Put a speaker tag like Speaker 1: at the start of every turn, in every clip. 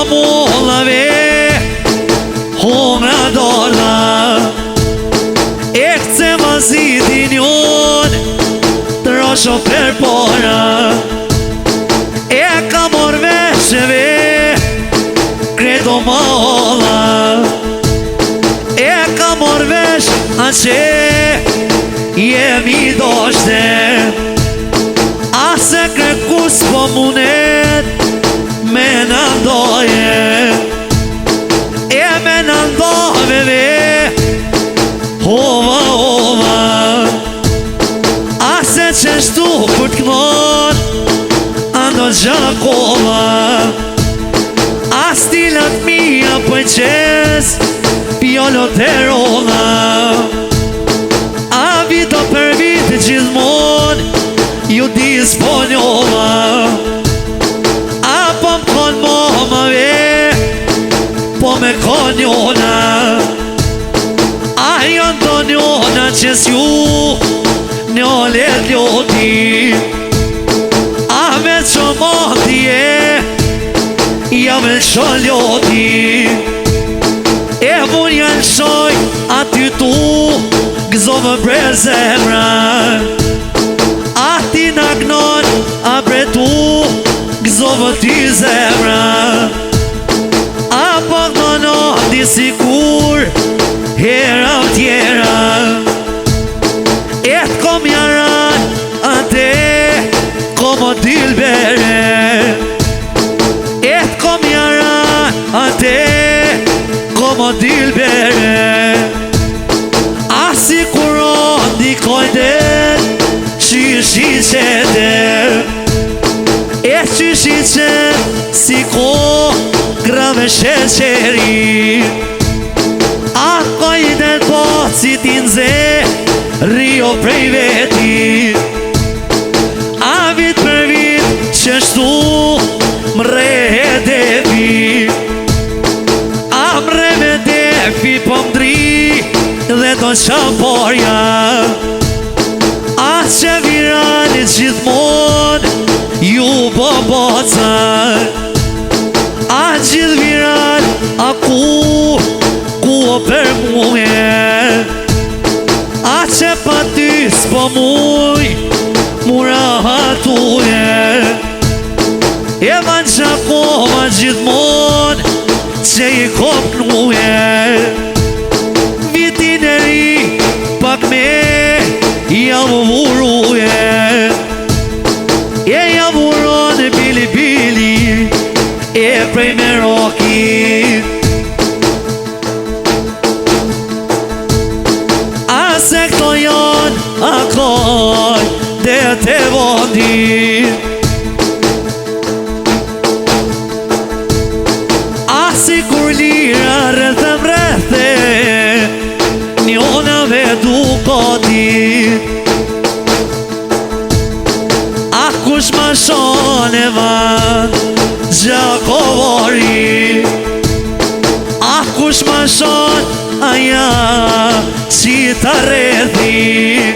Speaker 1: mullave Hongra dolla E këtse ma zidin jon Të rosho per pora E ka mor vesheve Kredo ma olla E ka mor vesh A që jemi doshte Ase krekus po munet Me nëndoje E me nëndoveve Hova, hova Ase që shtu kur t'knon Ando gjakova As stilat mija pëjqes Pjolot e rolla A vito për vit gjithmon Ju disponjolla A po m'kon momave Po me kon njona A jon do njona që s'ju Njo let ljoti A me që mondje Ja me lësho ljoti E mun janë shoj aty tu Gëzove bre zemra A ti na gnon A bre tu Gëzove ti zemra A po gëno disi kur Hera tjera E t'kom jaran A te Komo dilbere E t'kom jaran A te Komo dilbere A si kuron dikojdet Qyshi qeder E qyshi qed Si ko Grave sheqeri A kojdet po Si tinze Rio prej veti A vit për vit Qështu Mre devi A mre me defi Po mdri Dhe do qaporja A që viralit gjithmon Ju boboca A gjithë viral A ku o për muje A që pa ty s'po muj Mura hatuje E van qakova gjithmon Që i kop nuje Vitin e ri Pak me Jam vuruje E jam vuron Bili bili E prej me roki A se këto janë A koj Dhe te vondi A si kur lira Rëthëm rëthe Njonave dukoti A kush ma shone van Gjakovari A kush ma shon Aja Qita rethi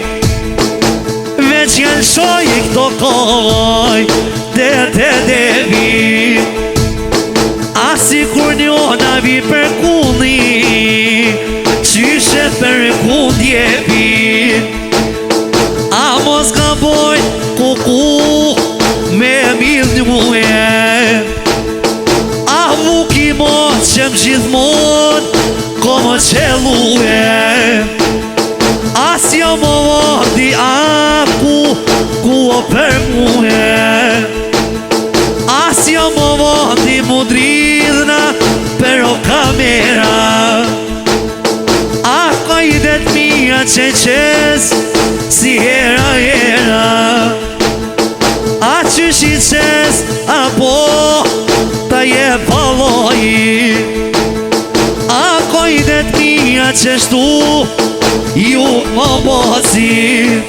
Speaker 1: Veç janë shoj I këto koj Dhe te devi A si kur njona vi për kundi Qyshe për kundje vi A mos ka boj Kuku Me mil njuje A vuki mos që më gjithmon Komo qeluje As jo më vodi Aku Ku o për muje As jo më vodi Mu dridhna Për o kamera A kojdet mija që qes Si hera hera A qyshi qes A po Ta je paloji A kojdet mija që shtu Ju më bozi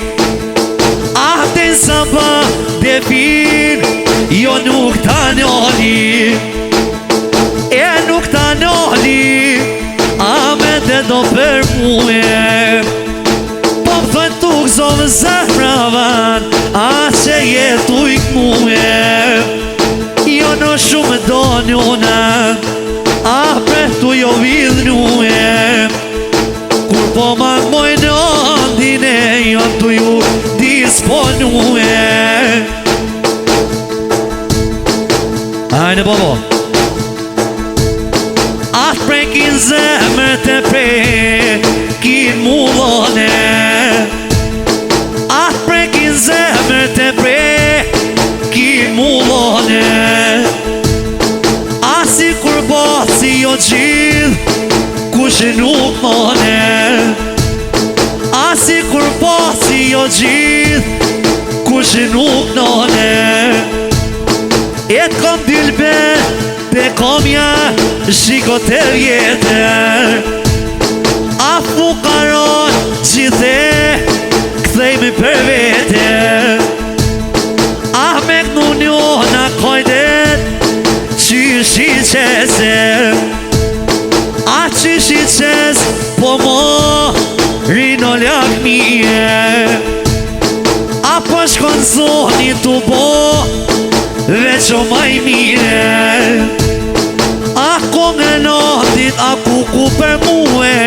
Speaker 1: A ten sa pa Defin Jo nuk ta njoli E nuk ta njoli A me te do për muje Po më thënë tu këzove zemravan A që jetu I këmuje Jo në shumë do njona nue. Hajde babo. Atë prekin zemër të prekin mullone. Atë prekin zemër të prekin mullone. Asi kur boci jo gjithë kush nuk mone. Asi kur boci jo gjithë kush nuk mone. Et kom dilbe te komja shiko të vjetër. A fukaron gjithë këthejmi për vete. A me kënu njona kojdet qyshi qese. A qyshi qes po mo rino lak mije. A po shkon zoni të bo veç o maj mire. A kongë notit, a kuku për muhe.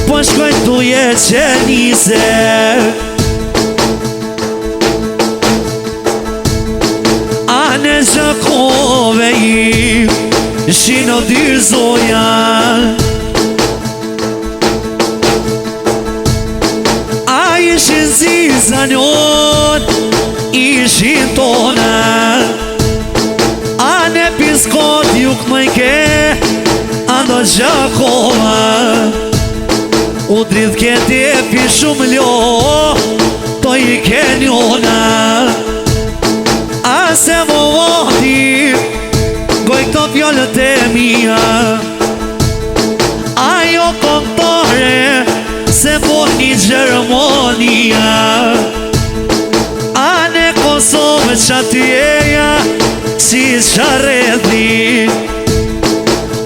Speaker 1: Po shkoj të jetë qenise. A në gjakove i shino dyrë zoja. A ishin zizanion, ishin tona. A në piskot juk mëjke, ando gjakova. U dridh kete pi shumë ljo, to i ke njona. A se më vodi, goj këto fjallët e mija. Ajo kontore, se po një Gjermonia. A në Kosovë qatjeja, si qaredhi.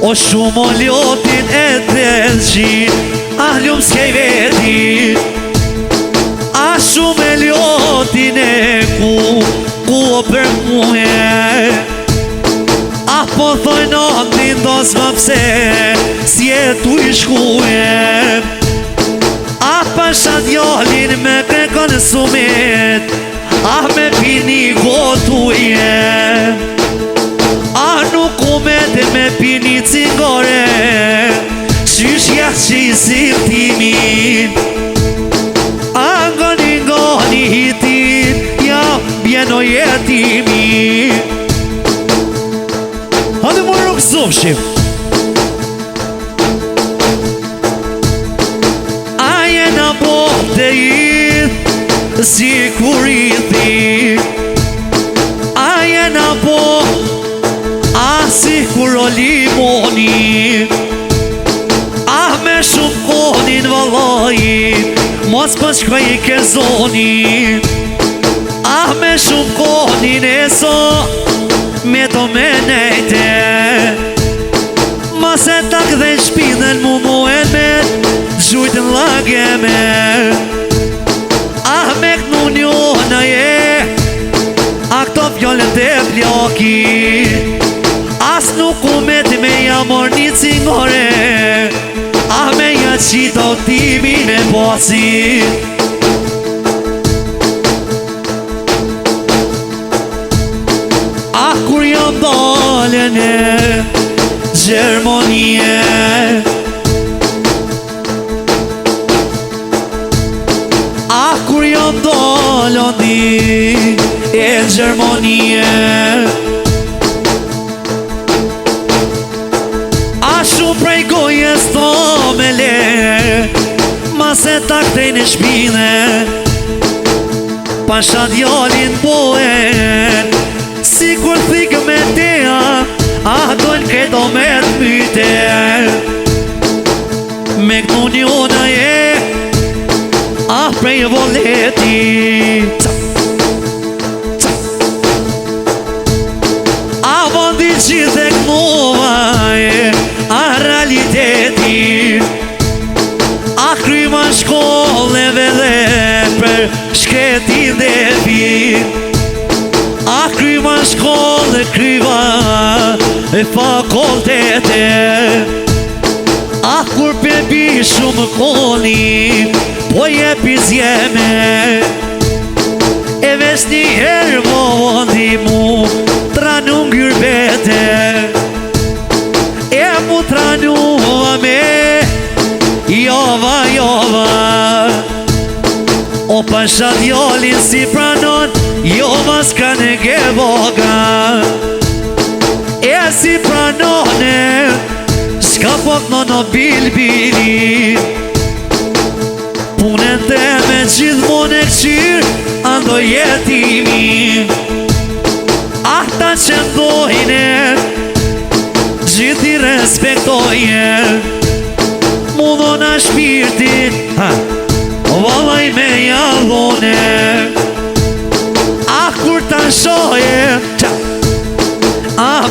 Speaker 1: O shumë o ljotin e dhelqin, a ljumë s'kej veti. A shumë e ljotin e ku o për muhe. A po thoj notin dos më pse, si e tu i shkuje. A pasha djallin me krekon sumet, a me pini gotuje. A nuk u mete me pini cingore, qysh jashtë që i zimtimin. A ngoni hitin, ja bjeno jetimin. Hadi më rukë zufshim. A jena bote jith, si kur i thik. A jena bote, a si kur o limoni. A me shumë konin valojin, mos për shkoj i ke zoni. A me shumë konin e so, me do me nejte. Ma se tak dhe shpinën mu muhen me gjujtën lage me. A me kënu njona je, a këto fjallët e plaki. As nuk u meti me jamor një cingore, a me ja qito timin e posi. A kur jam dalen e Gjermonie. A kur jam dalen di e Gjermonie. A shumë prej gojes to me le, ma se ta këtej në shpine. Pasha djallin bohen, si kur thikë me teja, a dojnë këto me të myte. Me këtu njona je, a prej voleti. A vondi gjithë e kënova je, a realiteti. A kryma shkolleve dhe për shkretin dhe fin. A kryma shkolle kryva e fakultete. A kur për bi shumë koni, po jepi zjeme. E vesh një herë vondi mu tranu ngyrbete, e mu tranu me jova, jova. O pasha djallin si pranon, jova s'ka në geboga. E si pranone, s'ka pok në bilbili. Punën te me gjithmon e këqyr, ando jetimi. Ata që ndojne, gjithi respektojne. Mundona shpirtin, valaj me jallone. Kur ta shoje,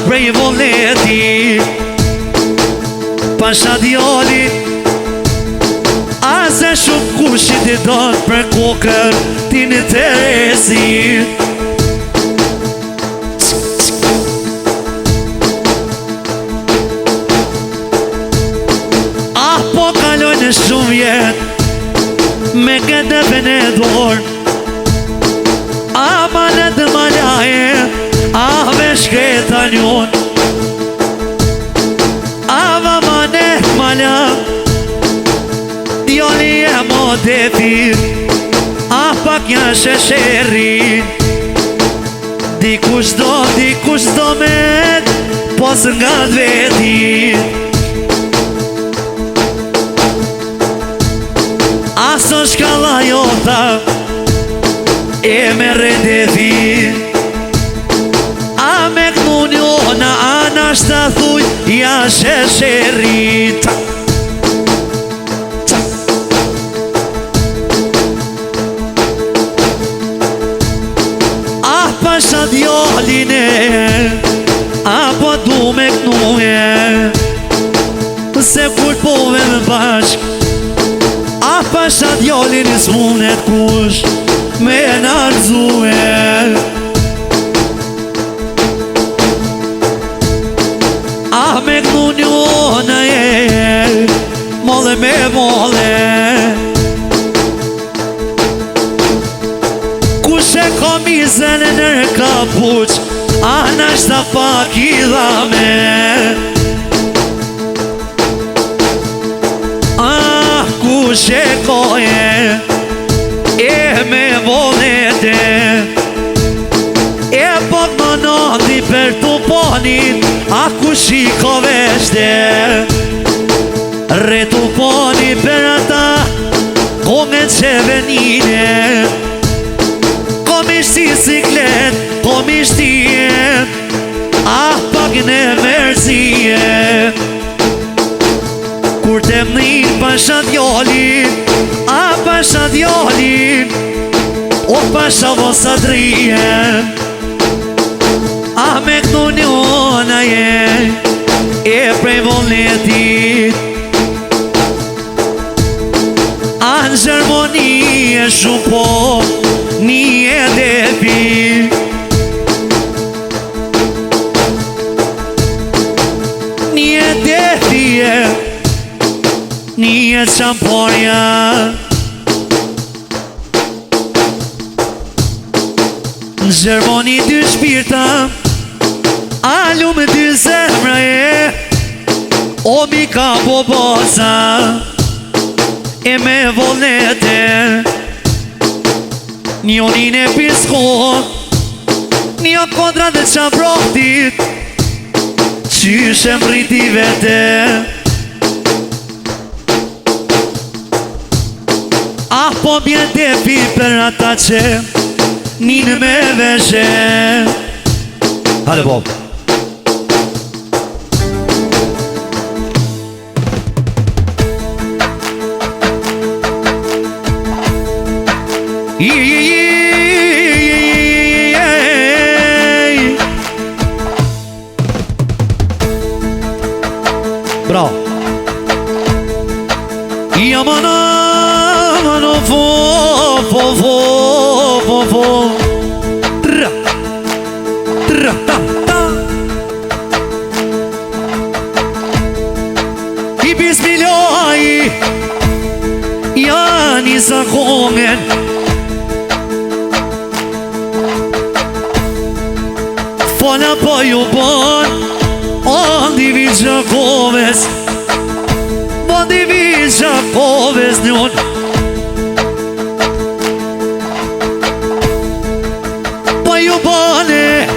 Speaker 1: prej voleti, pasha djali, se shumë kushit i donë për kokër ti në Teresi. Po kaloj në shumë jet me këtë venedor, ma në të malaje, vesh kreta njën, va ma në malja, djali e mo defir, pak një shesheri. Dikush do met, pos nga dveti. Aso shkalla jota, e me redefi. A me kënu njona, ana shta thuj, ja shesherit. Pasha djalline, po du me kënuje, se kur pove me bashk, pasha djalline s'munet kush me narzue. Me kënu njona mole me mole. Kushe komizën e nërë kapuq, ana shta pak i dhame. Kushe koje, e me volete, e pot më nëndi për të ponin, kush i ko veshte. Re të poni për ata, kome që venine. Si siklet, po mishtije, pak në mërzije. Kur të mnin pasha djallin, pasha djallin, pasha vosadrije. Me kënu njona e prej volnetit. Në Gjermoni e shumë po, një depi. Një depi një qamponja. Në Gjermoni dy shpirta, alu me dy zemra o mi ka bobosa, e me volete. Njonin e piskon, një kodra dhe qabrohtit, qyshe mriti vete. Po bjen depi për ata që ninë me veshe. Hale Bob. Bravo. Mano fo tra ta ta Fola po ju bon Andi vi Gjakoves Andi vi Gjakoves njën Po ju bone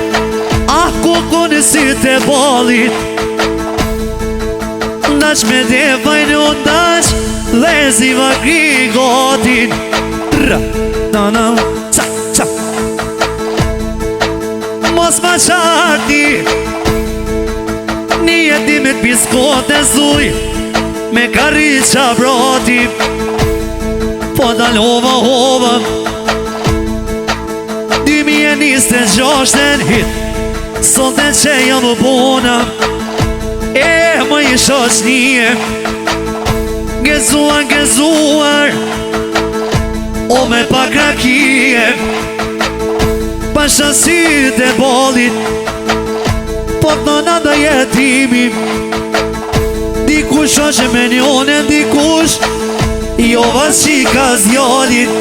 Speaker 1: Ako kone si te bolit Ndash me devaj në ndash Lezi va grigotin Na na Qa qa Mos ma qarti Një jetimet biskot e zuj Me kariqa broti Po dalova hova 2026 hit Sonte që jam bona E më i shoqnije Gezuar O me pak rakije Pashasit e bolit Po të nada jetimi Dikush është me njone Dikush Jo vas qika zjallit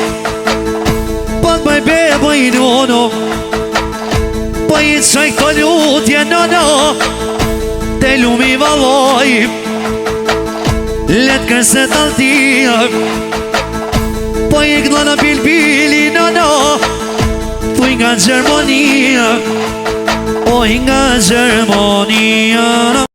Speaker 1: Po të bëj bebo i njono Po i qaj këto lutje në Te lumi valoj Let kërse taltia Po i këdo në bilbili në Thuj nga Gjermania O i nga Gjermania